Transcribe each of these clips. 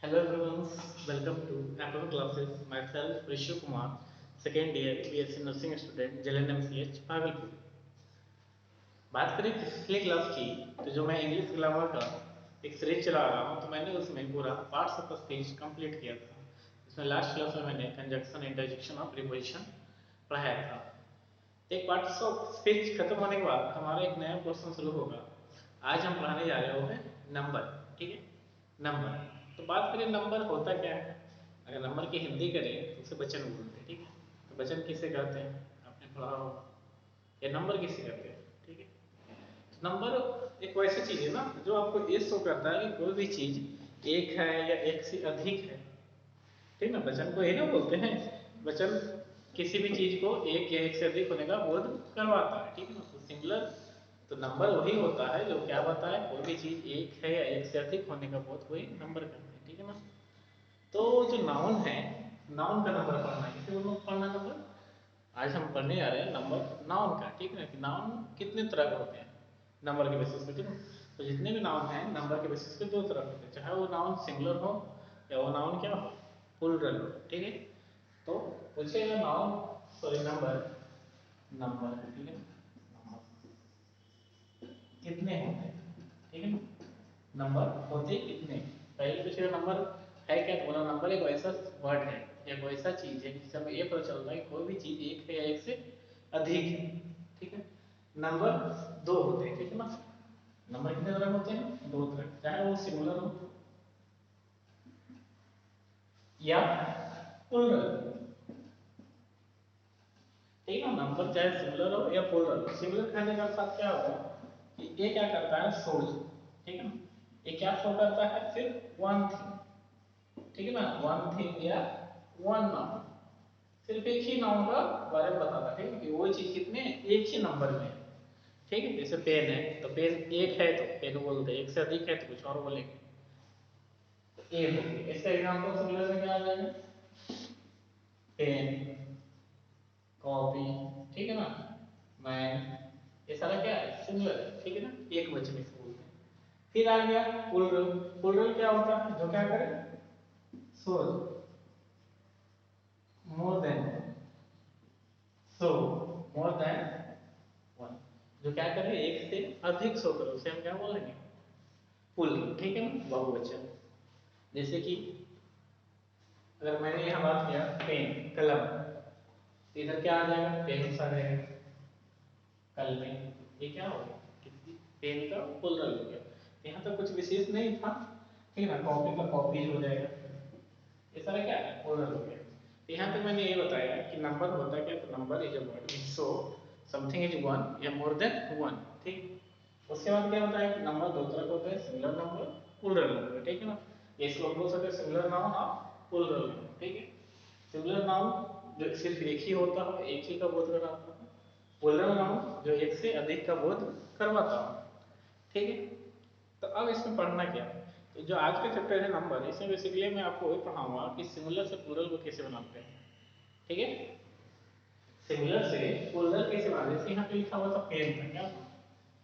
Hello everyone, welcome to Apple Classes. Myself Rishu Kumar, second year BSc Nursing student, JLNMCH, Bhagalpur. बात करें पिछली class की, तो जो मैं इंग्लिश ग्रामर का एक सीरीज चला रहा हूँ, तो मैंने उसमें पूरा पार्ट्स ऑफ स्पीच कंप्लीट किया था। इसमें लास्ट क्लास में मैंने कंजक्शन, इंटरजेक्शन और प्रीपोजिशन पढ़ाया था। एक पार्ट्स ऑफ स्पीच खत्म होने के बाद हमारा एक नया क्वेश्चन शुरू होगा। आज हम पढ़ाने जा रहे हैं नंबर, ठीक है, नंबर। तो बात करें नंबर होता क्या है। अगर नंबर की हिंदी करें तो उसे वचन बोलते हैं, ठीक है। तो वचन किसे कहते हैं, आपने पढ़ा होगा। या नंबर किसे कहते हैं, ठीक है। तो नंबर एक वैसी चीज है ना, जो आपको ये शो करता है कि कोई भी चीज एक है या एक से अधिक है, ठीक ना। वचन को ये ना बोलते हैं, वचन किसी भी चीज को एक या एक से अधिक होने का बोध करवाता है, ठीक है ना। तो सिंगुलर, तो नंबर वही होता है जो क्या बताए, कोई भी चीज एक है या एक से अधिक होने का बोध वही नंबर करते हैं, ठीक है ना। तो जो नाउन है, नाउन का नंबर पढ़ना है, किसे बोलते हैं पढ़ना नंबर। आज हम पढ़ने जा रहे हैं नंबर नाउन का, ठीक है ना। कि नाउन कितने तरह के होते हैं नंबर के बेसिस पे, ठीक है। तो जितने भी नाउन हैं नंबर के बेसिस पे दो तरह के होते हैं, चाहे वो नाउन सिंगुलर हो या वो नाउन क्या हो, प्लूरल हो, ठीक है। तो पूछेगा नाउन, सॉरी नंबर, नंबर, ठीक है, नंबर कितने होते हैं, ठीक है। नंबर होते कितने, पहले पूछेगा नंबर है क्या, तो बोला नंबर एक ऐसा वर्ड है, एक ऐसा चीज है जिससे हमें ये पता चलता है कि कोई भी चीज एक है या एक से अधिक है, ठीक है। नंबर दो होते हैं, ठीक है ना। नंबर कितने तरह होते हैं, दो तरह, चाहे वो सिंगुलर हो या प्लूरल, ठीक है। नंबर चाहे सिंगुलर हो या प्लूरल। सिंगुलर कहने का अर्थ क्या होगा कि ये क्या करता है, सोल्स, ठीक है ना। ये क्या शो करता है, सिर्फ वन थिंग, ठीक है ना, वन थिंग या वन नाउन, सिर्फ एक ही नाउन का बारे में बताता है, ठीक है, कि वो चीज कितने एक ही नंबर में है, ठीक है। जैसे पेन है, तो पेन एक है तो पेन बोलते हैं, एक से अधिक है तो कुछ और बोलेंगे, तो ए बोलेंगे। इसका एग्जांपल सिंगुलर में क्या आ जाएगा, पेन, कॉपी, ठीक है ना, मैन, ये सारा क्या है, सिंगुलर है, ठीक है ना, एक वचन इसको बोलते हैं। फिर आ गया प्लूरल। प्लूरल क्या होता है, जो क्या करे, सो मोर देन, सो मोर देन वन, जो क्या करे एक से अधिक शो करे, उसे हम क्या बोलेंगे, प्लूरल, ठीक है ना, बहुवचन। जैसे कि अगर मैंने यहाँ बात किया पेन, कलम, तो इधर क्या आ जाएगा, पेन आ जाएगा, कल में, ये क्या हो गया, पेन का प्लूरल हो गया। यहाँ तो कुछ विशेष नहीं था, ठीक है ना। कॉपी का कॉपीज हो जाएगा, ये सारा क्या है, प्लूरल हो गया। तो यहाँ पे मैंने ये बताया कि नंबर होता है क्या, तो number is a word which show something is one या मोर देन वन, ठीक। उसके बाद क्या होता है कि नंबर दो तरह के होते हैं, सिंगुलर नंबर, प्लूरल नंबर, ठीक है ना। ये इसको हम बोल सकते हैं सिंगुलर नाउन और प्लूरल नाउन, ठीक है। सिंगुलर नाउन जो सिर्फ एक ही होता है, एक ही का बोध कराता है। प्लूरल नाउन जो एक से अधिक का बोध करवाता है, ठीक है। तो अब इसमें पढ़ना क्या है, तो जो आज का चैप्टर है नंबर, इसमें बेसिकली मैं आपको वही पढ़ाऊंगा कि सिंगुलर से प्लूरल को कैसे बनाते हैं, ठीक है। सिंगुलर से प्लूरल कैसे बनाते हैं, जैसे यहाँ पे लिखा हुआ था पेन था, क्या था,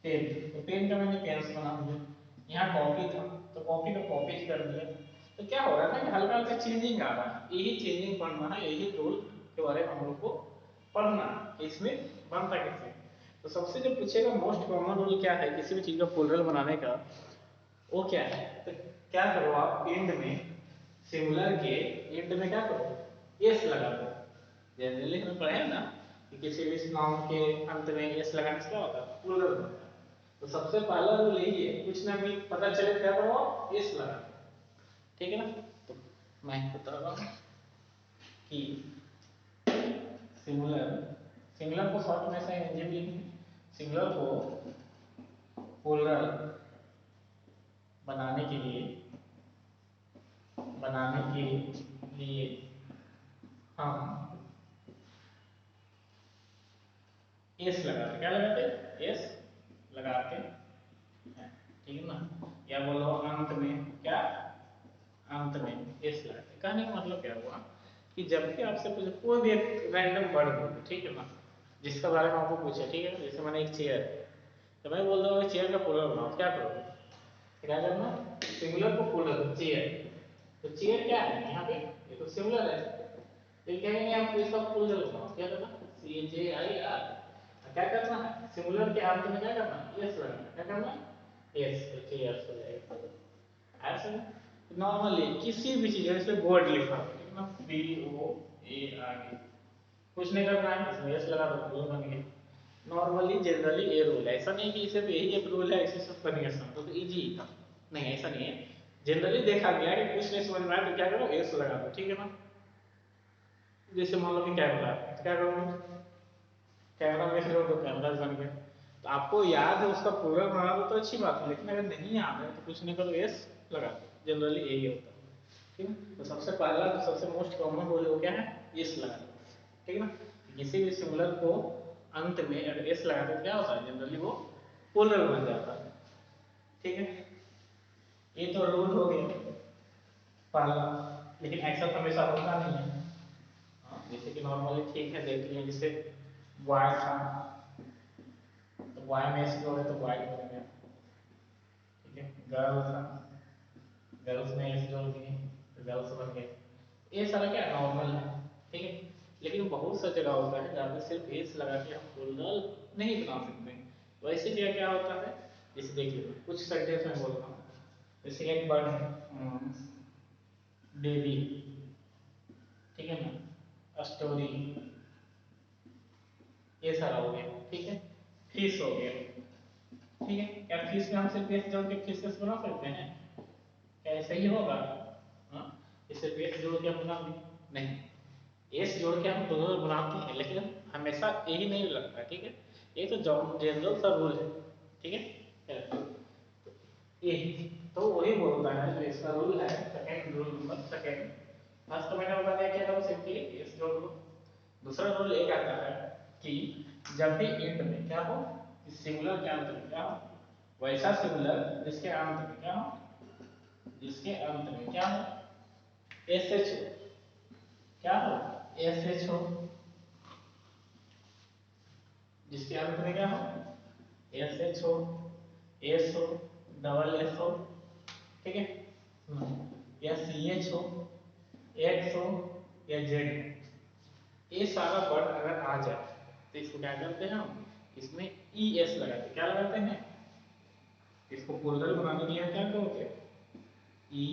पेन, तो पेन का मैंने पेन से बना दिया। यहाँ कॉपी था तो कॉपी का कॉपीज कर दिया। तो क्या हो रहा है ना कि हल्का हल्का चेंजिंग आ रहा है, यही चेंजिंग पढ़ना है, यही रूल के बारे में हम लोग को पढ़ना है, इसमें बनता कैसे। तो सबसे जो पूछेगा मोस्ट कॉमन रूल क्या है किसी भी चीज का प्लूरल बनाने का, वो क्या है, तो क्या करो आप एंड में, सिंगुलर के एंड में क्या करो, एस लगा दो। जनरली हमने पढ़ा है ना कि किसी भी नाउन के अंत में एस लगाने से क्या होता है, प्लूरल होता है। तो सबसे पहला रूल यही है, कुछ ना भी पता चले क्या करो आप, एस लगा दो, ठीक है ना। तो मैं बता रहा हूँ कि सिंगुलर, सिंगुलर को शॉर्ट में से एनजी लिखेंगे, सिंगुलर को प्लूरल बनाने के लिए, बनाने के लिए हम एस लगाते, क्या लगाते, एस लगाते हैं, ठीक है ना। या बोलो अंत में क्या, अंत में एस लगाते। कहने का मतलब क्या हुआ कि जब भी आपसे पूछे कोई भी एक रैंडम वर्ड बोलो, ठीक है ना, जिसका बारे में आपको पूछे, ठीक है, जैसे मैंने एक चेयर, तो मैं बोल रहा चेयर का प्लूरल बनाओ, क्या करोगे, क्या करना, सिंगुलर को प्लूरल चेयर, तो चेयर क्या है यहाँ पे, ये तो सिमिलर है। तो कहेंगे आपको इसका फुल बनाओ, क्या करना, सी जे आई आर, क्या करना है, सिमिलर के अंत में क्या करना, एस लगाना, क्या करना, एस, तो चेयर्स हो जाएगा ऐसा। नॉर्मली किसी भी चीज जैसे बोर्ड लिखा हो, ठीक है ना, बी ओ ए आर, कुछ नहीं करना है, इसमें एस लगा दो, फुल बन गया। नॉर्मली जनरली ये रूल है, ऐसा नहीं कि सिर्फ यही एक रूल है, इसी सब करने का तो इजी था, नहीं ऐसा नहीं है। जनरली देखा गया कि कुछ नहीं समझ में आया तो क्या करो, एस लगा दो, ठीक है ना। जैसे मान लो कि कैमरा है, तो क्या करोगे, कैमरा में से तो कैमरा बन गया। तो आपको याद है उसका पूरा बना दो तो अच्छी बात है, लेकिन अगर नहीं याद है तो कुछ नहीं करो, एस लगा दो, जनरली यही होता है, ठीक है। तो सबसे पहला जो सबसे मोस्ट कॉमन रूल वो क्या है, एस लगा दो, ठीक है ना। किसी भी सिंगुलर को अंत में अगर एस लगा दो तो क्या होता है, जनरली वो प्लूरल बन जाता है, ठीक है। ये तो रूल हो गया पहला, लेकिन ऐसा तो हमेशा होता नहीं है। हाँ, जैसे कि नॉर्मली ठीक है, देख लिया जैसे वाई था, तो वाई में एस जोड़े तो वाई बन गया, ठीक है। गर्ल था, गर्ल्स में एस जोड़ दिए तो गर्ल्स बन गया। ये सारा क्या नॉर्मल है, ठीक है। लेकिन बहुत सा जगह होता है जहाँ पे सिर्फ एस लगा के हम प्लूरल नहीं बना सकते, वैसे जगह क्या होता है, जैसे देख लो कुछ सेंटेंस में बोलता हूँ, जैसे एक वर्ड है बेबी, ठीक है ना, स्टोरी, ये सारा हो गया, ठीक है। फिश हो गया, ठीक है। क्या फिश में हम सिर्फ एस जोड़ के फिशेस बना सकते हैं, क्या ऐसा ही होगा, हाँ, इसे एस जोड़ के हम बना नहीं, एस जोड़ के हम दोनों बनाते हैं, लेकिन हमेशा यही नहीं लगता, ठीक है। ये तो जनरल सा रूल है, ठीक है। ये तो वही बोलता है जो इसका रूल है, second rule number second. First तो मैंने बता दिया क्या था, सिंपली एस जोड़ दो। दूसरा रूल ये कहता है कि जब भी एंड में क्या हो, सिंगुलर के अंत में क्या हो, वैसा सिंगुलर जिसके अंत में क्या हो, जिसके अंत में क्या हो, एस एच हो, क्या हो, एस एच हो, जिसके अंत में क्या हो, एस एच हो, एस हो, डबल एस हो, ठीक है, या सी एच हो, एक्स हो, या जेड हो, ये सारा वर्ड अगर आ जाए तो इसको क्या करते हैं हम, इसमें ई एस लगाते, क्या लगाते हैं, इसको प्लूरल बनाने के लिए क्या करोगे, ई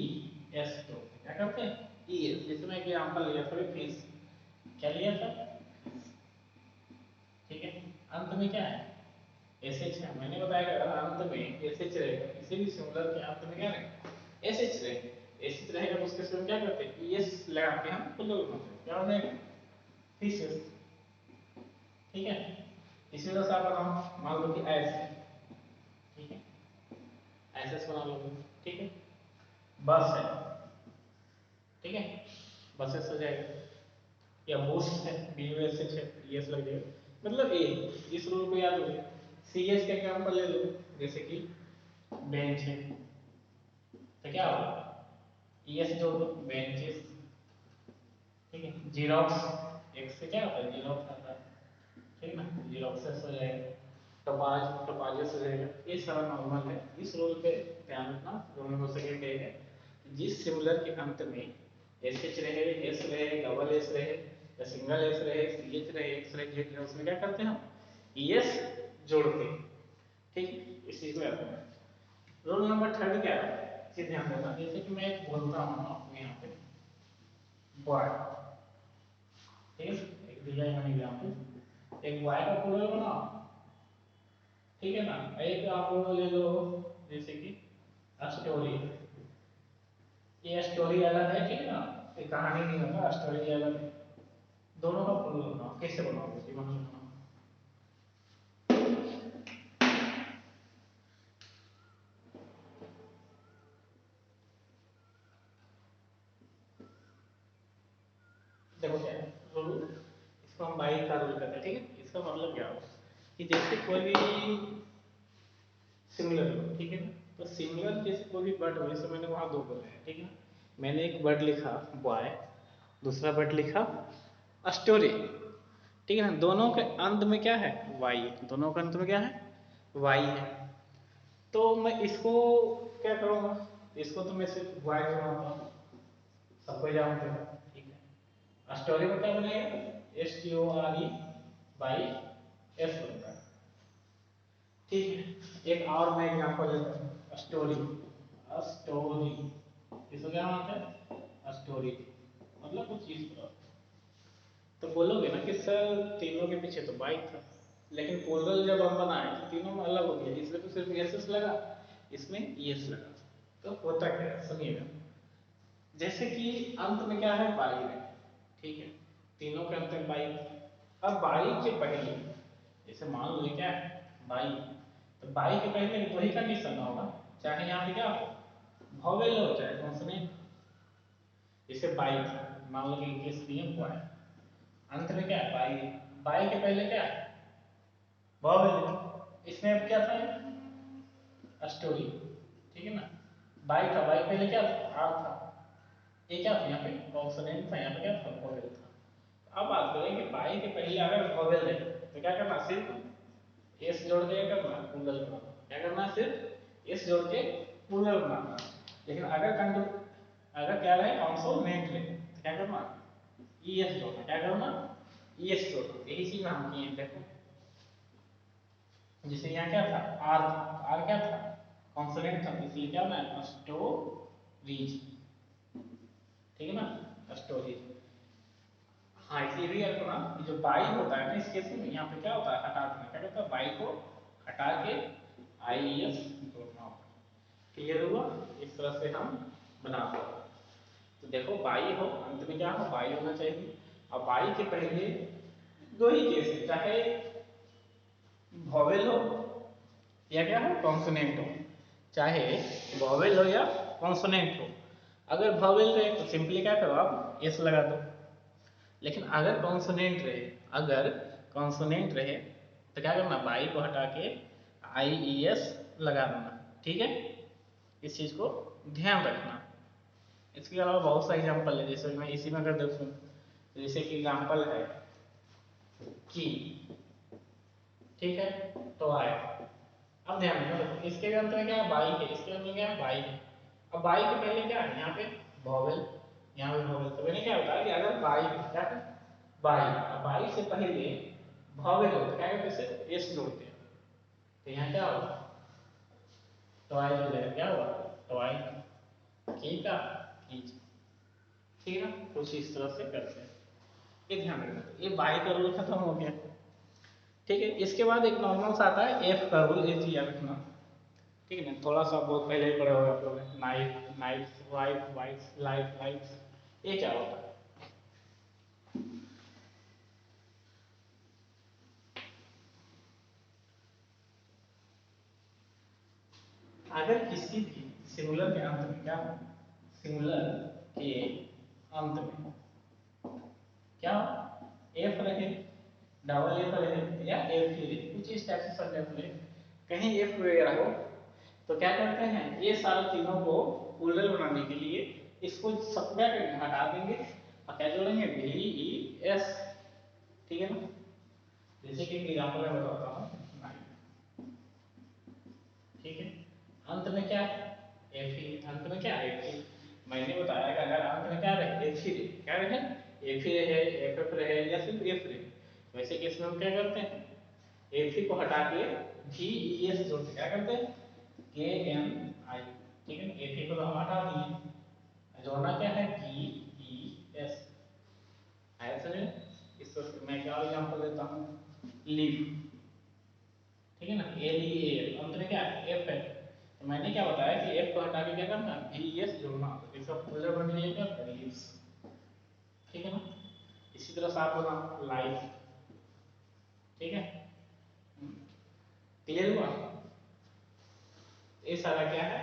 एस, तो क्या करते हैं ई एस। जैसे मैं एग्जांपल लिया था फिश, क्या लिया था, ठीक है। अंत में क्या है, एस एच है, मैंने बताया कि अंत में एस एच रहेगा, किसी भी सिंगुलर के अंत में क्या रहेगा, एस एच रहेगा, एस एच रहेगा तो उसके साथ क्या करते हैं, ई एस लगा के हम प्लूरल बनाते हैं, क्या हो जाएगा, फिशेस, ठीक है। इसी तरह से आप बनाओ, मान लो कि ऐसे, ठीक है, ऐसे बना लो, ठीक है। बस है, ठीक है, बसेस हो जाएगा, या बूस्ट है, बी यू एस एच है, ई एस लग जाएगा, मतलब ए, इस रूल को याद हो गया। सी एच का एग्जांपल ले लो, जैसे कि बेंच है, तो क्या होगा, ई एस जोड़ दो, बेंचेस, ठीक है। जीरोक्स, एक से क्या होता है, जीरोक्स आता है, ठीक है ना, जीरोक्सेस हो जाएगा, टोपाज, टोपाजेस हो जाएगा, ये सारा नॉर्मल है। इस रूल पे ध्यान रखना, रूल नंबर सेकंड ये है कि जिस सिमिलर के अंत में एस एच रहे, एस रहे, डबल एस रहे, या सिंगल एस रहे, सी एच रहे, एक्स रहे, जेड रहे, उसमें क्या करते हैं हम, ई एस जोड़ते हैं, ठीक, इस चीज को याद रखना। रूल नंबर थर्ड क्या है, इसे ध्यान देना, जैसे कि मैं एक बोलता हूँ आपको यहाँ पे बॉय, ठीक है, एक दिया है एग्जांपल, एक बॉय का प्लूरल बनाओ, ठीक है ना। एक आप ले लो जैसे कि स्टोरी, ये स्टोरी अलग है, ठीक है ना, ये कहानी नहीं होगा, स्टोरी अलग है, दोनों का प्लूरल बनाओ, कैसे बनाओगे, दिमाग लगाओ। देखो क्या है रूल, इसको हम बाई का रूल कहते हैं, ठीक है। इसका मतलब क्या होगा कि जैसे कोई भी सिमिलर हो, ठीक है ना, तो सिमिलर जैसे कोई भी वर्ड हो, जैसे मैंने वहां दो बोले हैं, ठीक है, मैंने एक वर्ड लिखा बॉय, दूसरा वर्ड लिखा स्टोरी, ठीक है ना, दोनों के अंत में क्या है, वाई, दोनों के अंत में क्या है, वाई है। तो मैं इसको क्या करूंगा, इसको तो मैं सिर्फ वाई बनाऊंगा, सबको जानते हो, ठीक है। स्टोरी में क्या बनेगा, STORE बाई S बनता है, ठीक है। एक और मैं एग्जांपल लेता हूँ, स्टोरी। स्टोरी इसको क्या मानते हैं, स्टोरी मतलब कुछ इस तरह। तो बोलोगे ना कि सर तीनों के पीछे तो बाइक था, लेकिन प्लूरल जब हम बनाए तो तीनों में अलग हो गया, इसमें तो सिर्फ एस लगा, इसमें ES लगा। तो होता क्या है सुनिएगा, जैसे कि अंत में क्या है, बाई है, ठीक है। तीनों के अंत में बाई। अब बाई के पहले, जैसे मान लो क्या है, बाई, तो बाई के पहले वही कंडीशन होगा, चाहे यहाँ पे क्या हो, वॉवेल हो चाहे कॉन्सोनेंट। जैसे बाई था, मान लो कि केस PM हुआ है, अंत में क्या है, बाई है। बाई के पहले क्या है, वॉवेल। इसमें अब क्या था, स्टोरी, ठीक है ना। बाई था, बाई पहले क्या था, आर था, ये क्या था यहाँ पे कॉन्सोनेंट था, यहाँ पे क्या था, वॉवेल था। अब बात करें कि बाई के पहले अगर वॉवेल है तो क्या करना, सिर्फ एस जोड़ के करना, प्लूरल बनाना। क्या करना है, सिर्फ एस जोड़ के प्लूरल बनाना। लेकिन अगर क्या रहे, कॉन्सोनेंट रहे तो क्या करना, ES जोड़ना। क्या करना, ES जोड़ना। यही चीज हम किए, देखो जैसे यहाँ क्या था, आर था, आर क्या था, कॉन्सोनेंट था, इसलिए क्या होना, स्टोरीज, ठीक है ना, स्टोरीज। हाँ इसे भी याद रखना, जो बाई होता है ना इस केस में, यहाँ पे क्या होता है, हटा देना। क्या कहता है, बाई को हटा के IES जोड़ना होता है। क्लियर हुआ, इस तरह से हम बनाते हैं। तो देखो बाई हो, अंत में क्या हो, बाई होना चाहिए। अब बाई के पहले दो ही केस है, चाहे वॉवेल हो या क्या हो, कॉन्सोनेंट हो। चाहे वॉवेल हो या कॉन्सोनेंट हो। अगर वॉवेल रहे तो सिंपली क्या करो, आप एस लगा दो। लेकिन अगर कॉन्सोनेंट रहे, अगर कॉन्सोनेंट रहे तो क्या करना, बाई को हटा के IES लगा देना, ठीक है। इस चीज को ध्यान रखना। इसके अलावा बहुत सा एग्जाम्पल है, जैसे मैं इसी में अगर देखूं, जैसे कि एग्जाम्पल है की, ठीक है, तो आए। अब ध्यान रखना, इसके भी अंत में क्या है, बाई है, इसके अंत में क्या है, बाई है। अब बाई के पहले क्या है, यहाँ पे वॉवेल, यहाँ पे वॉवेल। तो मैंने क्या बताया कि अगर बाई है, क्या है, बाई, अब बाई से पहले वॉवेल हो तो क्या करते, सिर्फ एस जोड़ते हैं। तो यहाँ क्या होगा, टॉय हो जाएगा, क्या होगा, टॉय की का कीज, ठीक है ना। कुछ इस तरह से करते हैं, ये ध्यान रखना। ये बाई का रूल खत्म हो गया, ठीक है। इसके बाद एक नॉर्मल सा आता है एफ का रूल, ये याद रखना, ठीक है ना। थोड़ा सा बहुत पहले ही पढ़े होगा आप लोग, night nights, wife wifes, life lifes. ये क्या होता है, अगर किसी भी सिंगुलर के अंत में क्या हो, सिंगुलर के अंत में क्या एफ रहे, डबल एफ रहे या एफ ही रहे, कुछ इस टाइप से सेंटेंस में कहीं एफ वगैरह हो, तो क्या करते हैं, ये सारे तीनों को प्लूरल बनाने के लिए इसको सब क्या करेंगे, हटा देंगे और क्या जोड़ेंगे, VES, ठीक है ना। जैसे कि एग्जांपल मैं बताता हूँ, ठीक है। अंत में क्या है, एफ ही, अंत में क्या है, एफ ही। मैंने बताया कि अगर अंत में क्या रहे, एफ ही रहे, क्या रहे, एफ ही रहे, एफ रहे या सिर्फ एफ रहे, वैसे केस में हम क्या करते हैं, एफ ही को हटा के VES जोड़ते, क्या करते हैं, KNI, ठीक है। एफ ही को तो हम हटा दिए, जोड़ना क्या है, VES, आया समझ। इस तरह से मैं क्या एग्जांपल देता हूँ, लीव, ठीक है ना, LEAL, अंत में क्या है, एफ है। तो मैंने क्या बताया कि एफ को हटा के क्या करना, VES जोड़ना, तो इसका प्लूरल बन गया क्या, लीव्स, ठीक है ना। इसी तरह से आप बना लाइफ, ठीक है। क्लियर हुआ, ये सारा क्या है,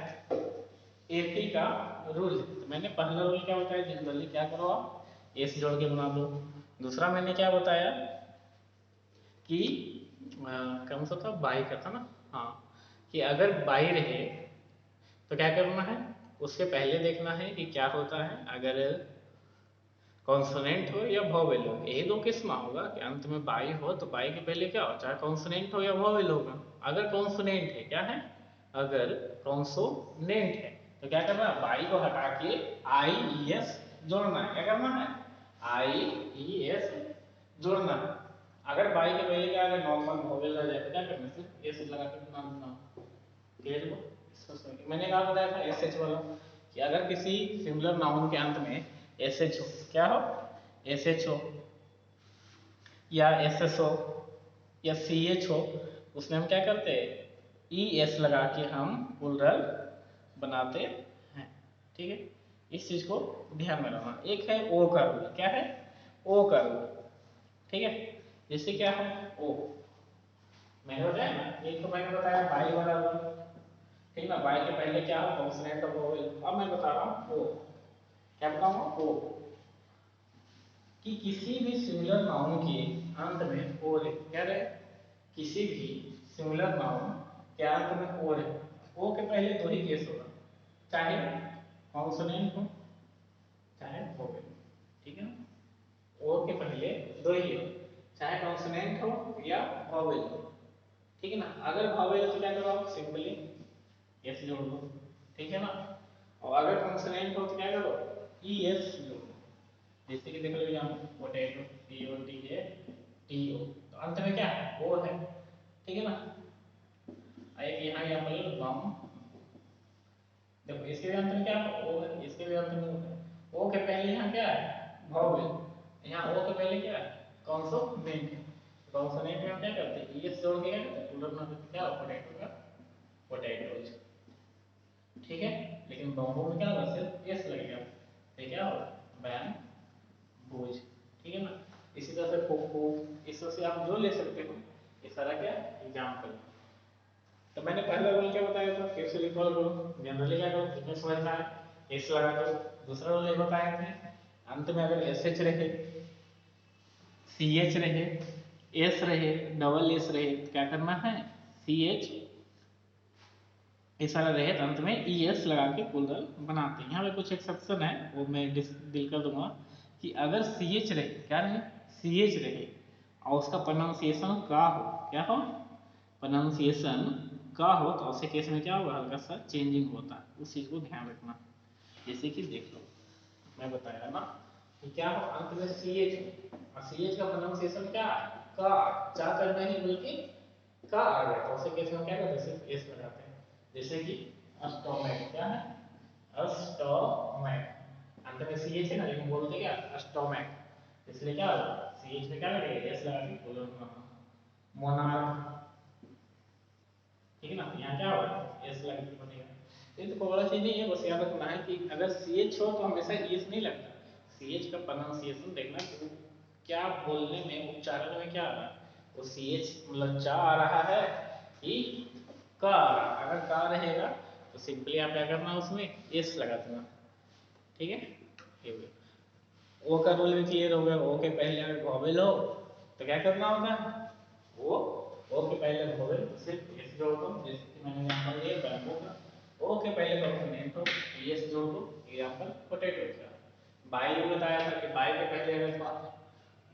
एपी का रूल। तो मैंने पहला रूल क्या बताया, जनरली क्या करो आप एस जोड़ के बना दो। दूसरा मैंने क्या बताया कि कौन सा था, बाई का था ना, हाँ, कि अगर बाई रहे तो क्या करना है, उसके पहले देखना है कि क्या होता है, अगर कॉन्सोनेंट हो या वॉवेल हो। यही दो किस्म होगा कि अंत में बाई हो तो बाई के पहले क्या हो, चाहे कॉन्सोनेंट हो या वॉवेल होगा। अगर कॉन्सोनेंट है, क्या है, अगर कॉन्सोनेंट है तो क्या करना है, बाई को हटा के IES जोड़ना है, क्या करना है, आई ई एस जोड़ना है। अगर बाई के पहले क्या अगर नॉर्मल वोवेल रह जाए तो क्या करना है, सिर्फ एस लगा के बना देना। क्लियर हुआ? इसको समझ मैंने कहा बताया था एस एच वाला कि अगर किसी सिमिलर नाउन के अंत में एस एच हो, क्या हो, एस एच हो या एस एस हो या सी एच हो, उसमें हम क्या करते हैं, ई एस लगा के हम प्लूरल बनाते हैं। ठीक है, इस चीज को ध्यान में रखना। एक है ओ का रूल, क्या है, ओ का रूल। ठीक है, जैसे क्या है ओ, मैंने बताया ना, एक तो मैंने बताया बाई वाला रूल, ठीक ना, बाई के पहले क्या हो, कॉन्सोनेंट और वोवेल। अब मैं बता रहा हूँ ओ, क्या बताऊंगा, ओ कि किसी भी सिमिलर नाउन के अंत में ओ रहे, क्या रहे, किसी भी सिमिलर नाउन के अंत में ओ रहे, ओ के पहले दो ही केस होगा, चाहे कॉन्सोनेंट हो चाहे वोवेल। ठीक है ना, ओ के पहले दो ही हो, चाहे कॉन्सोनेंट हो या वोवेल हो। ठीक है ना, अगर वोवेल है तो क्या करो आप, सिंपली एस जोड़ दो। ठीक है ना, और अगर कॉन्सोनेंट हो तो क्या करो, ई एस जोड़ दो। जैसे कि देख लो यहाँ potato, P O T A T O, तो अंत में क्या है, ओ है। ठीक है ना, एक यहाँ पर बम, देखो इसके भी अंत में क्या है, ओ है, इसके भी अंत में ओ है। ओ के पहले यहाँ क्या है, वोवेल, यहाँ ओ के पहले क्या है, कॉन्सोनेंट। कॉन्सोनेंट में हम क्या करते हैं, ई एस जोड़ के क्या करते हैं, प्लूरल बना देते, क्या पोटैटो का पोटैटोज। ठीक है, लेकिन बम्बो में क्या होगा, सिर्फ एस लगेगा, तो क्या होगा, बैम बोझ। ठीक है ना, इसी तरह से पोको, इस तरह से आप जो ले सकते हो, ये सारा क्या एग्जाम्पल। तो मैंने पहला रूल क्या बताया था, फिर से रिकॉल करो, जनरली क्या करो, इसमें समझना है, एस लगा दो। दूसरा रूल ये बताए थे, अंत में अगर एस एच रहे, सी एच रहे, एस रहे, डबल एस रहे, तो क्या करना है, सी एच ऐसा रहे तो अंत में ई एस लगा के प्लूरल बनाते हैं। यहाँ पे कुछ एक्सेप्शन है, वो मैं डील कर दूंगा कि अगर सी एच रहे, क्या रहे, सी एच रहे और उसका प्रोनाउंसिएशन का हो, क्या हो, प्रोनाउंसिएशन का हो, तो ऐसे केस में क्या होगा, हल्का सा चेंजिंग होता है, उस चीज को ध्यान रखना। जैसे कि देख लो, मैं बताया ना कि क्या हो, अंत में सी एच और सी एच का प्रोनाउंसिएशन क्या है, का, चा करना ही बल्कि का आ गया, तो ऐसे केस में क्या करते हैं, सिर्फ एस लगाते हैं। जैसे कि स्टोमैक, क्या है, स्टोमैक, अंत में सी एच है ना, लेकिन बोलते क्या, स्टोमैक, इसलिए क्या होगा, सी एच में क्या लगेगा, एस लगा के बोलो। मोनार्क, ठीक है ना, यहाँ क्या होगा, एस लगा के बनेगा। ये तो कोई बड़ा चीज नहीं है, बस याद रखना है कि अगर सी एच हो तो हमेशा एस नहीं लगता, सी एच का प्रोनाउंसिएशन देखना कि क्या बोलने में, उच्चारण में क्या आ रहा है, तो सी एच मतलब चा आ रहा है कि का आ रहा है। अगर का रहेगा तो सिंपली आप क्या करना, उसमें एस लगा देना। ठीक है, ये हो गया। ओ का रूल भी क्लियर हो गया, ओ के पहले अगर वोवेल हो तो क्या करना होगा, ओ के पहले वोवेल सिर्फ एस जोड़ दो, जैसे कि मैंने एग्जांपल दिया बैम्बू का, ओ के पहले कॉन्सोनेंट हो, एस जोड़ दो, एग्जांपल पोटैटो का। बाई में बताया था कि बाई के पहले अगर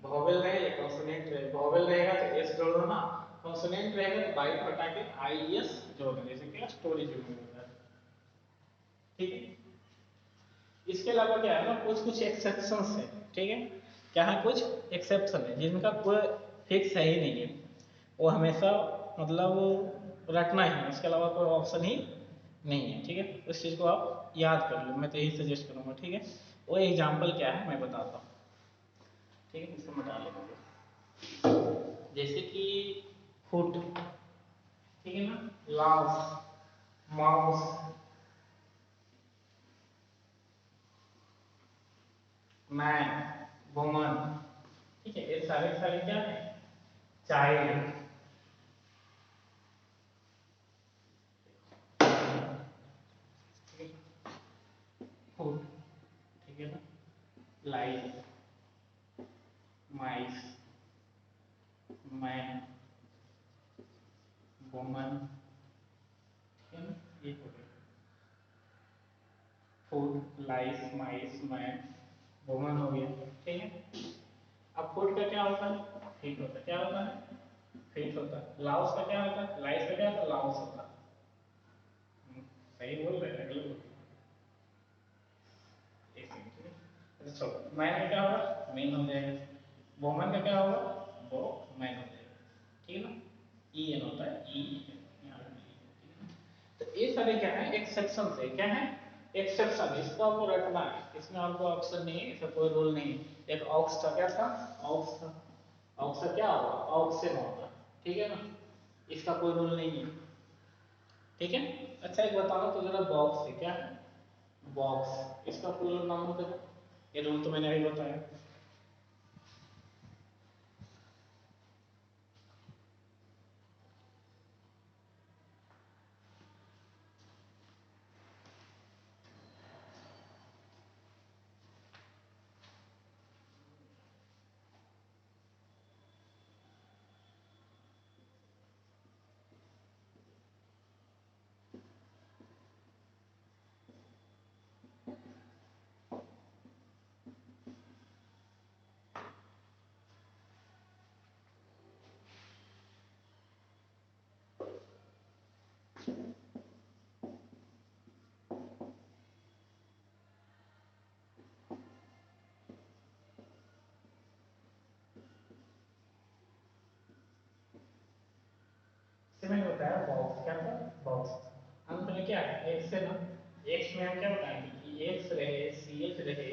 वोवेल रहे या कॉन्सोनेंट रहे, वोवेल रहेगा तो एस जोड़ दो ना, कॉन्सोनेंट रहेगा तो बाई को हटा के आई एस जोड़ दो, जैसे कि स्टोरी जो में होता है। ठीक है, इसके अलावा क्या है ना, कुछ कुछ एक्सेप्शंस है। ठीक है, क्या है, कुछ एक्सेप्शन है जिनका कोई फिक्स है ही नहीं है, वो हमेशा मतलब रखना ही है, इसके अलावा कोई ऑप्शन ही नहीं है। ठीक है, उस चीज को आप याद कर लो, मैं तो यही सजेस्ट करूंगा। ठीक है, वो एग्जाम्पल क्या है मैं बताता हूँ। ठीक है, इसको मिटा लेंगे, जैसे कि फुट, ठीक है ना, लाउस, माउस, मैन, वुमन। ठीक है, ये सारे सारे क्या है, चाइल्ड, फूड, ठीक है ना, लाइफ, माइस, मैन, वुमन, ठीक है ना, ये हो गया फूड, लाइफ, माइस, मैन, वुमन हो गया। ठीक है, अब फूड का क्या होता है, फीट होता है, क्या होता है, फीट होता है। लाउस का क्या होता है, लाइफ का क्या होता है, लाउस होता है। सही बोल रहे हैं, गलत बोल रहे हैं? एक सेकंड, सो मैन का क्या होगा, मेन हो जाएगा। वोमन का क्या होगा, वो मैन हो जाएगा, ठीक है ना। ई एन होता है, ई एन। तो ये सारे क्या है, एक्सेप्शन है, क्या है, एक्सेप्शन। इसको आपको रखना है, इसमें आपको ऑप्शन नहीं है, इसका कोई रूल नहीं है। एक ऑक्स था, क्या था, ऑक्स था। ऑक्स का क्या होगा, ऑक्सन होगा, ठीक है ना। इसका कोई रूल नहीं है, ठीक है। अच्छा एक बताना तो जरा, बॉक्स है, क्या है, बॉक्स, इसका प्लूरल नाम होता है, ये रूल तो मैंने अभी बताया। इसमें होता है बॉक्स, क्या था, बॉक्स। अंत में क्या है, एक्स है ना, एक्स में हम क्या बताएंगे कि एक्स रहे, सी एच रहे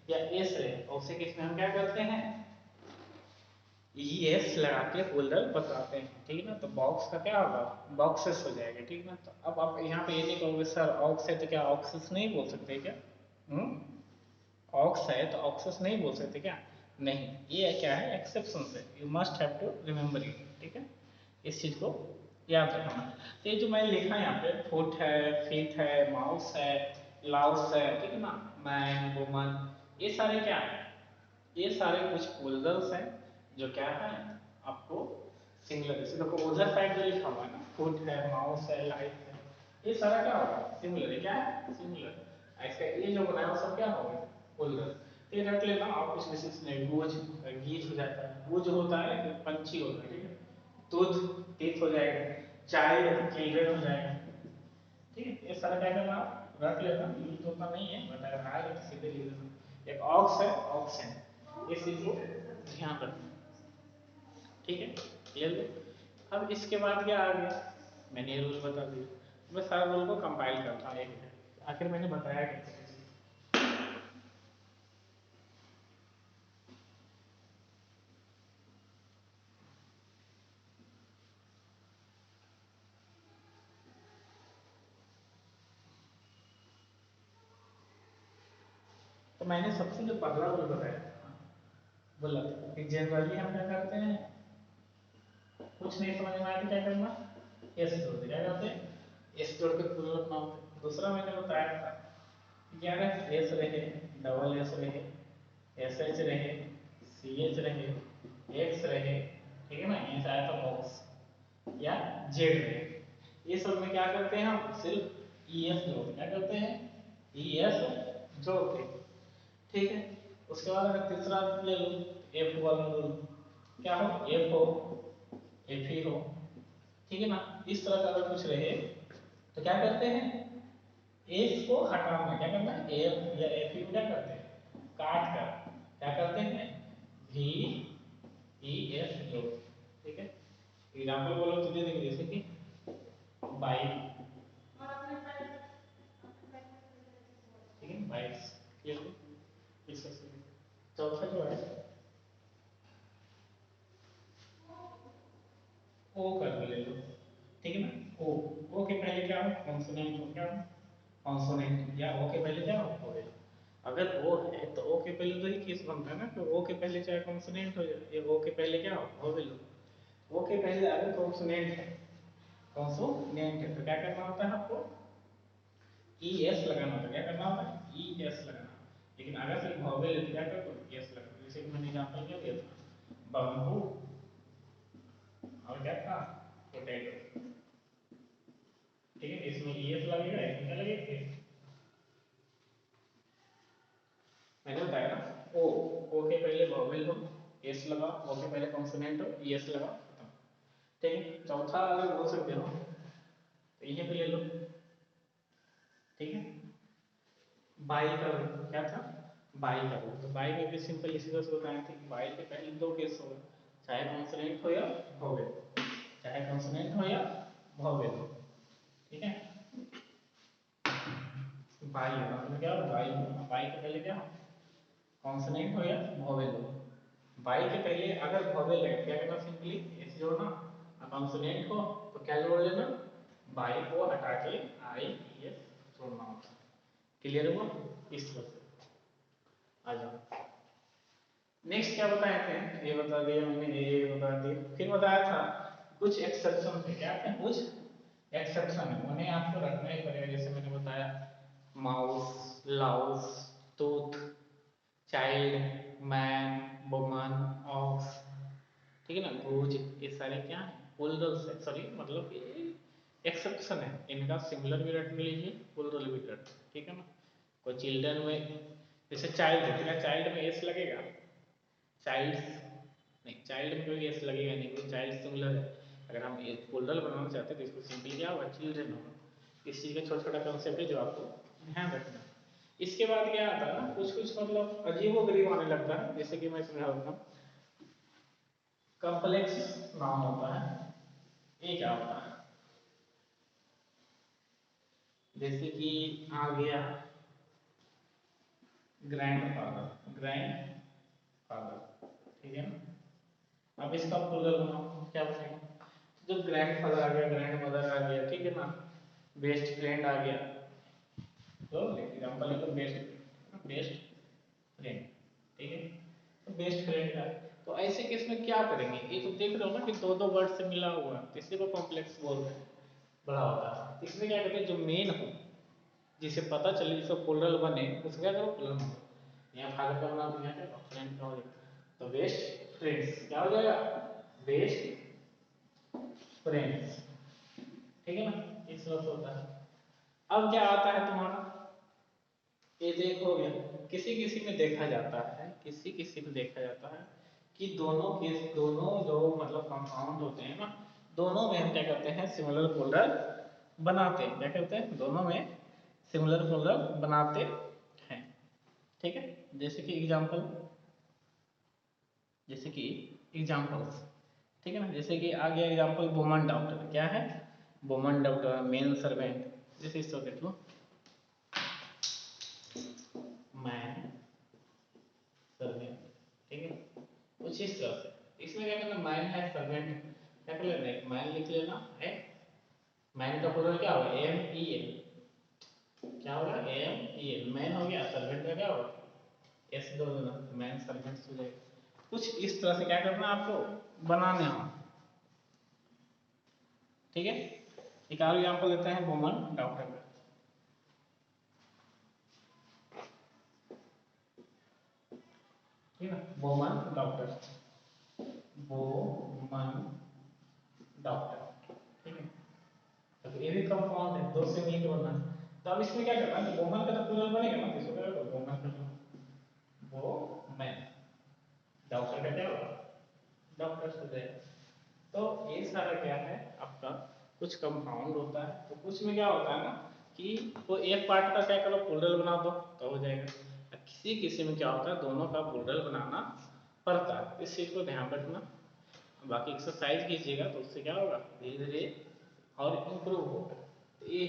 या एस रहे, और उसे किस में हम क्या करते हैं, ई एस लगा के होल्डर बताते हैं, ठीक है ना। तो बॉक्स का क्या होगा, बॉक्सेस हो जाएगा, ठीक है ना। तो अब आप यहाँ पे ये नहीं कहोगे सर ऑक्स है तो क्या ऑक्सेस नहीं बोल सकते क्या, ऑक्स है तो ऑक्सेस नहीं बोल सकते क्या, नहीं, ये क्या है, एक्सेप्शन है, you must have to remember it, ठीक है। इस चीज को याद रखना। तो ये जो मैंने लिखा है यहाँ पे, फुट है, फीट है, माउस है, लाउस है, ठीक है ना, मैन, वुमन, ये सारे क्या है, ये सारे कुछ पोलर्स हैं जो क्या है आपको सिंगुलर, जैसे देखो उधर साइड जो लिखा हुआ है ना, फुट है, माउस है, लाइट है, ये सारा क्या होगा, सिंगुलर है, क्या है, सिंगुलर। इसका ये जो बनाया वो सब क्या होगा, पोलर। तो ये रख लेना, और कुछ विशेष नहीं, गुज, गीज हो जाता है, गुज होता है कि पंछी होता है, ठीक है। दूध, टीथ हो जाएगा, चाइल्ड, चिल्ड्रन हो जाएगा, ठीक है। ये सारा क्या करना, रख लेना, यूज तो उतना नहीं है बट अगर आएगा तो सीधे लिख देना। एक ऑक्स है, ऑक्स है, इस चीज को ध्यान रखना, ठीक है, क्लियर लो। अब इसके बाद क्या आ गया, मैंने ये रूल बता दिया, मैं सारा रूल को कंपाइल करता हूँ एक मिनट, आखिर मैंने बताया कैसे। तो मैंने सबसे जो पहला रूल बताया था, बोला था कि जनरली हम क्या करते हैं, कुछ नहीं समझ में आया तो क्या करना, एस जोड़ दे, क्या करते हैं, एस जोड़ के पूरा अपना होता है। दूसरा मैंने बताया था कि अगर एस रहे, डबल एस रहे, एस एच रहे, सी एच रहे, एक्स रहे, ठीक है ना, ये चाहे तो बॉक्स या जेड रहे, ये सब में क्या करते हैं हम, सिर्फ ई एस जोड़ते, क्या करते हैं, ई एस जोड़ते, ठीक है। उसके बाद अगर तीसरा ले लो, एफ वाला रूल, क्या हो, एफ हो, एफ ही हो, ठीक है ना। इस तरह का अगर कुछ रहे तो क्या करते हैं, एफ को हटाना, क्या करना है, एफ या एफ को क्या करते हैं, काट कर क्या करते हैं, वी ई एस लो, ठीक है। एग्जांपल बोलो तुझे देखिए, जैसे कि बाइक, ठीक है, बाइक्स, ये लो, इसका चौथा जो है ओ कर ले लो, ठीक है ना। ओ के पहले क्या हो, कॉन्सोनेंट हो, क्या हो, कॉन्सोनेंट, या ओ के पहले क्या हो, वोवेल। अगर ओ है तो ओ के पहले तो ही केस बनता है ना कि ओ के पहले चाहे कॉन्सोनेंट हो जाए, या ओ के पहले क्या हो, वोवेल हो। ओ के पहले अगर कॉन्सोनेंट है, कॉन्सोनेंट है तो क्या करना होता है आपको, ई एस लगाना होता है, क्या करना होता है, ई एस लगाना। लेकिन अगर सिर्फ वोवेल है तो क्या करो, एस लगाना। जैसे कि मैंने एग्जांपल क्या दिया था, बम्बू, और क्या था, पोटैटो, ठीक है। इसमें ई एस लगेगा, इसमें क्या लगेगा, एस। मैंने बताया ना, ओ के पहले वोवेल हो, एस लगा, ओ के पहले कॉन्सोनेंट हो, ई एस लगा, खत्म, ठीक है। चौथा अगर बोल सकते हो तो यहीं पे ले लो, ठीक है। बाई का क्या था, बाई का रूल, तो बाई में भी सिंपल इसी तरह से बताए थे कि बाई के पहले दो केस होगा, चाहे कॉन्सोनेंट हो या वोवेल, चाहे कॉन्सोनेंट हो या वोवेल, ठीक है। बाई मतलब क्या होगा, बाई बाई के पहले क्या कॉन्सोनेंट हो या वोवेल हो। बाई के पहले अगर वोवेल है क्या करना, सिंपली एस जोड़ना, और कॉन्सोनेंट हो तो क्या जोड़ लेना, बाई को हटा के आई एस जोड़ना होता है। क्लियर हुआ, इस तरह से आ जाओ। नेक्स्ट क्या बताए थे, ये बता दिया मैंने, ये बता दिया, फिर बताया था कुछ एक्सेप्शन थे, क्या थे कुछ एक्सेप्शन है, उन्हें आपको रखना ही पड़ेगा। जैसे मैंने बताया mouse, louse, tooth, child, man, woman, ox, ठीक है ना, गूज, ये सारे क्या है प्लूरल्स है, सॉरी मतलब ये एक्सेप्शन है, इनका सिंगुलर भी रट लीजिए, प्लूरल भी रट, ठीक है ना। कोई चिल्ड्रन में जैसे चाइल्ड है, क्या चाइल्ड में एस लगेगा, चाइल्ड्स नहीं, चाइल्ड में कोई एस लगेगा नहीं, क्योंकि चाइल्ड सिंगुलर है। अगर हम एक प्लूरल बनाना चाहते हैं तो इसको सिंपली क्या होगा, चिल्ड्रन होगा। इस चीज़ का छोटा छोटा कॉन्सेप्ट है जो आपको ध्यान रखना है। इसके बाद क्या आता है ना, कुछ कुछ मतलब अजीबोगरीब आने लगता है, जैसे कि मैं समझाता हूँ, कॉम्प्लेक्स नाउन होता है, ये क्या होता है, जैसे कि आ गया ग्रैंडफादर, ग्रैंड फादर, ठीक है ना। अब इसका प्लूरल बनाओ, क्या बनेगा, जब ग्रैंडफादर आ गया, ग्रैंड मदर आ गया, ठीक है ना, बेस्ट फ्रेंड आ गया, तो एग्जांपल है तो बेस्ट बेस्ट फ्रेंड, ठीक है, तो बेस्ट फ्रेंड का, तो ऐसे केस में क्या करेंगे, ये तो देख रहे हो ना कि दो दो वर्ड से मिला हुआ, तो इसी को कॉम्प्लेक्स बोल रहे हैं, बड़ा होता है। इसमें क्या करते हैं, जो मेन हो, जिसे पता चले, जिसका प्लूरल बने, उसका क्या करो प्लूरल बनो। यहाँ फादर का बना, यहाँ क्या फ्रेंड का हो जाएगा, तो बेस्ट फ्रेंड्स क्या हो जाएगा, बेस्ट फ्रेंड्स, ठीक है ना, इस तरह से होता है। अब क्या आता है तुम्हारा, ये देखो गया, किसी किसी में देखा जाता है, किसी किसी में देखा जाता है कि दोनों के दोनों जो मतलब कंपाउंड होते हैं ना, दोनों में हम क्या करते हैं, सिमिलर प्लूरल बनाते हैं, क्या करते हैं, दोनों में सिमिलर प्लूरल बनाते हैं, ठीक है। जैसे कि एग्जांपल, जैसे कि एग्जांपल्स, ठीक है ना, जैसे कि आ गया एग्जांपल वुमन डॉक्टर, क्या है वुमन डॉक्टर, मेन सर्वेंट, जैसे इसको देख लो, मैन सर्वेंट, ठीक है, कुछ इस तरह से। इसमें क्या करना, मैन है सर्वेंट, क्या कर लेना, एक मैन लिख लेना है, मैन का प्लूरल क्या होगा, एम ई एल, क्या होगा, एम ई एल, मैन हो गया, सर्वेंट का क्या होगा, एस दो देना, मैन सर्वेंट हो जाएगा। कुछ इस तरह से क्या करना आपको बनाने हो, ठीक है। एक और एग्जांपल देते हैं वुमन डॉक्टर का, ठीक है ना, वुमन डॉक्टर, वुमन डॉक्टर, ठीक है, तो ये भी कंपाउंड है, दो से मिलकर बना है। तो अब इसमें क्या करना है, वुमन का तो प्लूरल बनेगा ना, इसको क्या करो वुमन का, वो मैन, डॉक्टर का क्या होगा, डॉक्टर हो जाएगा। तो ये सारा क्या है आपका, कुछ कंपाउंड होता है, तो कुछ में क्या होता है ना कि वो एक पार्ट का क्या करो प्लूरल बना दो तो हो जाएगा, किसी किसी में क्या होता है दोनों का प्लूरल बनाना पड़ता है, इस चीज को ध्यान रखना। बाकी एक्सरसाइज कीजिएगा तो उससे क्या होगा, धीरे धीरे और इम्प्रूव होगा। तो ये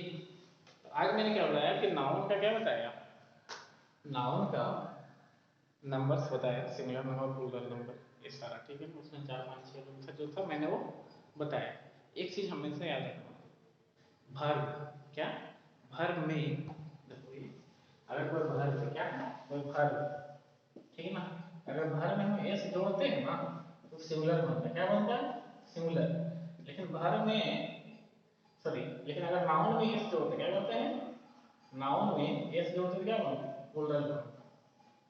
तो आज मैंने क्या बताया कि नाउन का क्या बताया, नाउन का नंबर्स बताया, सिंगुलर नंबर, प्लूरल नंबर, ये सारा, ठीक है ना, उसमें 4 5 6 था जो था मैंने वो बताया। एक चीज हमेशा याद रखना, भर्ब, क्या भर्ब में देखो ये, अगर कोई भर्ब है, क्या है कोई भर्ब, ठीक है ना, अगर भर्ब में हम एस जोड़ते हैं ना तो सिंगुलर बनता है, क्या बनता है सिंगुलर। लेकिन भर्ब में, सॉरी, लेकिन अगर नाउन में एस जोड़ते हैं क्या करते हैं, नाउन में एस जोड़ते हैं क्या बनता है प्लूरल बनता है।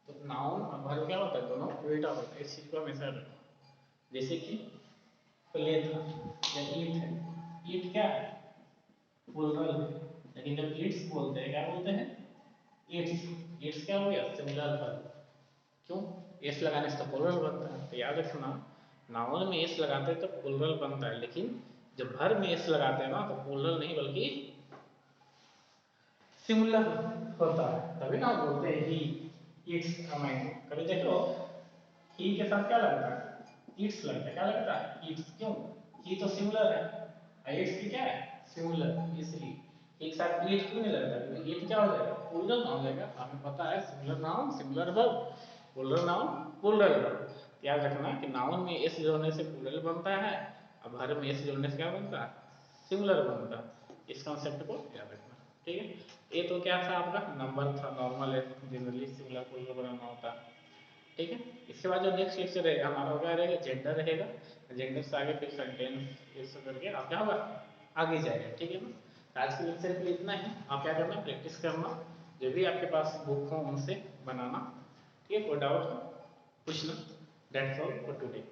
तो नाउन और वर्ब क्या होता है, दोनों उल्टा होता है, इस चीज को हमेशा रखना। जैसे कि प्ले था या ईट है, ईट क्या है प्लूरल है, लेकिन जब ईट्स बोलते हैं क्या बोलते हैं, ईट्स, ईट्स क्या हो गया सिंगुलर वर्ब, क्यों, एस लगाने से तो प्लूरल बनता है। तो याद रखना, नाउन में एस लगाते हैं तो प्लूरल बनता है, लेकिन जब वर्ब में एस लगाते हैं ना तो प्लूरल नहीं बल्कि सिंगुलर होता है, तभी ना बोलते हैं ही ईट्स अ मैंगो। कभी देखो ही के साथ क्या लगता है, ईट्स लगता है। क्या लगता है, ईट्स। क्यों, ही तो सिमिलर है, ईट्स भी क्या है, सिमिलर। इसलिए एक साथ ईट क्यों नहीं लगता, क्योंकि ईट क्या हो जाएगा, प्लूरल नाउन हो जाएगा। हमें पता है similar noun similar verb, plural noun plural verb. याद रखना कि नाउन में एस जोड़ने से प्लूरल बनता है, अब वर्ब में एस जोड़ने से क्या बनता है, सिमिलर बनता है। इस कॉन्सेप्ट को याद रखना, ठीक है। ये तो क्या था आपका, नंबर था, नॉर्मल है, जनरली सिमिलर प्लूरल बनाना होता है, ठीक है। इसके बाद जो नेक्स्ट लेक्चर रहेगा हमारा वो क्या रहेगा, जेंडर रहेगा। जेंडर से आगे फिर सेंटेंस, ये सब करके आप क्या होगा, आगे जाएगा, ठीक है ना। तो आज के लेक्चर के लिए इतना ही। आप क्या करना, प्रैक्टिस करना, जो भी आपके पास बुक हो उनसे बनाना, ठीक है। कोई डाउट हो पूछना। That's all for today.